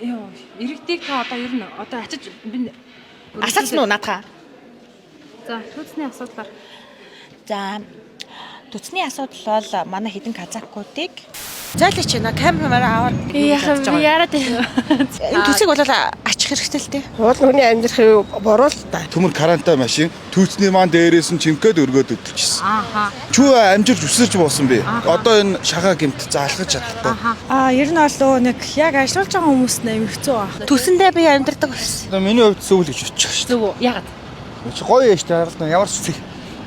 Йоо, иргэдийг та одоо ер нь одоо ачиж би Асуусан уу надаа? За, түүцний асуудлаар. За төцний асуудал бол манай хэдэн казакуудыг зайлаач на камераараа аваад Яарад энэ төсийг бол ачих хэрэгтэй л дээ. Хоол хүний амьдрахыг бороо л та. Төмөр карантай машин түүцний маань дээрээс нь чимгээд өргөөд өдөрчихсөн. Ааха. Чүү амжирч өсөрч буусан би. Одоо энэ шагаа гэмт заалгаж чадахгүй. Ер нь бол нэг яг ажиллаж байгаа хүмүүс нэмэх хэцүү байна. Төсөндөө би амьдардаг байсан. Одоо миний хувьд сүүл гэж очих шүү. Зүгөө. Ягаад? Чи гоё яаш та ямар ч зэг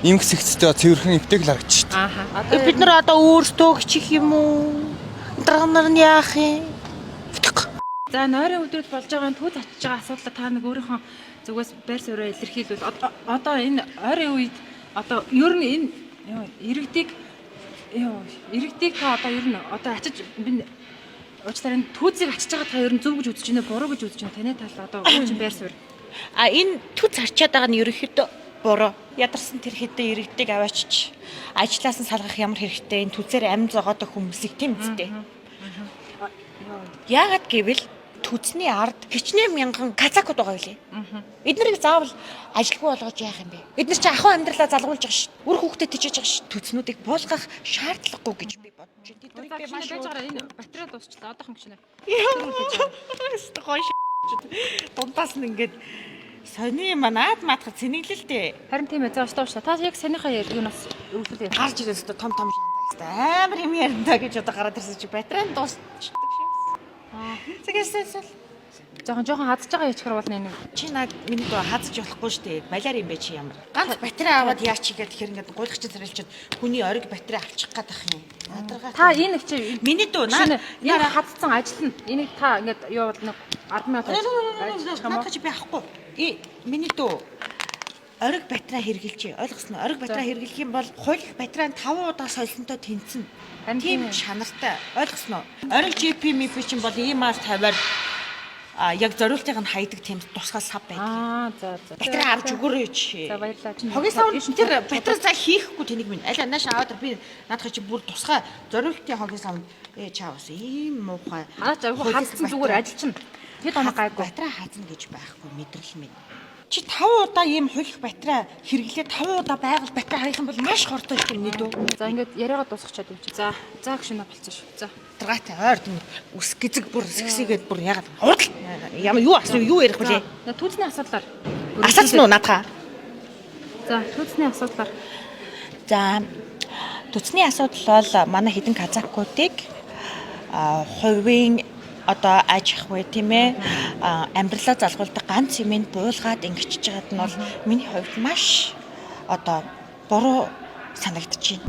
имх сэгцтэй цэвэрхэн эвтэйг л харагдчих. Ааха. Бид нар одоо өөртөө чих юм уу? Дарганаар нь яах юм? За, нойрын өдрөд болж байгаа түүц ачиж байгаа асуудал та нэг өөрийнхөө зүгээс байр суурьаа илэрхийлвэл одоо энэ ойрын үед одоо ер нь энэ иргэдийг та одоо ер нь одоо ачиж би уучлаарай түүцийг ачиж байгаа та ер нь зөв гэж үзэж байна буруу гэж үзэж байна таны талаа одоо өөрийн байр суурь. Энэ түүц харчаад байгаа нь ерөнхийдөө буруу. Ядарсан тэр хэдэн иргэдийг аваачиж ажлаас нь салгах ямар хэрэгтэй энэ түүцээр амь зогоодог хүмүүсийг тийм үстэй. Яагаад гэвэл түүцний ард хичнээн мянган казакууд байгаа үлээ. Эднэрийг заавал ажилгүй болгож яах юм бэ? Эднэр чи ахуй амьдралаа залгуулж байгаа шүү. Үр хүүхдэд тижэж байгаа шүү. Түүцнүүдийг буулгах шаардлагагүй гэж би бодож байна. Тэднийг би маш байж байгаа энэ батарей дуусчлаа одоохон гिचнэ. Дундаас нь ингээд сони манад матх цэнэглэлтэй. Харин тийм ээ за уучлаа. Та яг санийхаа юунаас өвлөлөө. Гарч ирээс том шантаа. Амар юм ярина гэж одоо гараад ирсэн чи батарей дуусчихдаг шиг. Тэгээс жоохон хадж байгаа яичгэр бол нэг чи наг миний доо хазж болохгүй шүү дээ. Балиар юм бэ чи ямар. Ганц батарей аваад яач игээд тэгэхээр ингээд гуйлах чи царилчод хүний ориг батарей авчих гээд ах юм. та энэ чи Миний дөө наа энэ хадсан ажил нь энийг та ингээд юу бол нэг 10 минут ажиллаж байгаа юм уу? чи би авахгүй. Миний дөө ориг батарей хэрглэж ойлгосноо. Ориг батарей хэрглэх юм бол хууль батарей 5 удаа солисонтой тэнцэн. Тийм шанартай ойлгосноо. Ориг GP MIP чинь бол иймаар тавиар яг зориултыг нь хайдаг тийм тусгай сав байдаг. За. Батарей авч өгөөрэй чи. За баярлалаа. Хогийн сав тэр батарей цаа хийхгүй тэнийг минь. Аль анааш аваад би наадах чи бүр тусгай зориултын хогийн сав чаавс ийм муухай. Манайч айгүй хадсан зүгээр ажилчин. Тэд оноо гайгүй. Батарей хаазна гэж байхгүй мэдрэл минь. Чи 5 удаа ийм хулих батарей хэрэглээ 5 удаа байгаль батарей харих юм бол маш хортой юм нэ дөө. За ингээд яриагаа дуусгачаад юм чи. За гүшинэ болцсон шүү. За. Таргаатай ойрд үс гизэг бүр сэгсэгээд бүр ягаад хурд ямар юу асуу юу ярих вэ? Түүцний асуудлаар. Асуусан уу надаа? За, түүцний асуудлаар. За түүцний асуудал бол манай хэдэн казакуудыг хувийн одоо аж ахуй тийм ээ амьдралаа залгуулдаг ганц юмыг буулгаад ингэчиж байгаад нь бол миний хувьд маш одоо буруу санагдаж байна.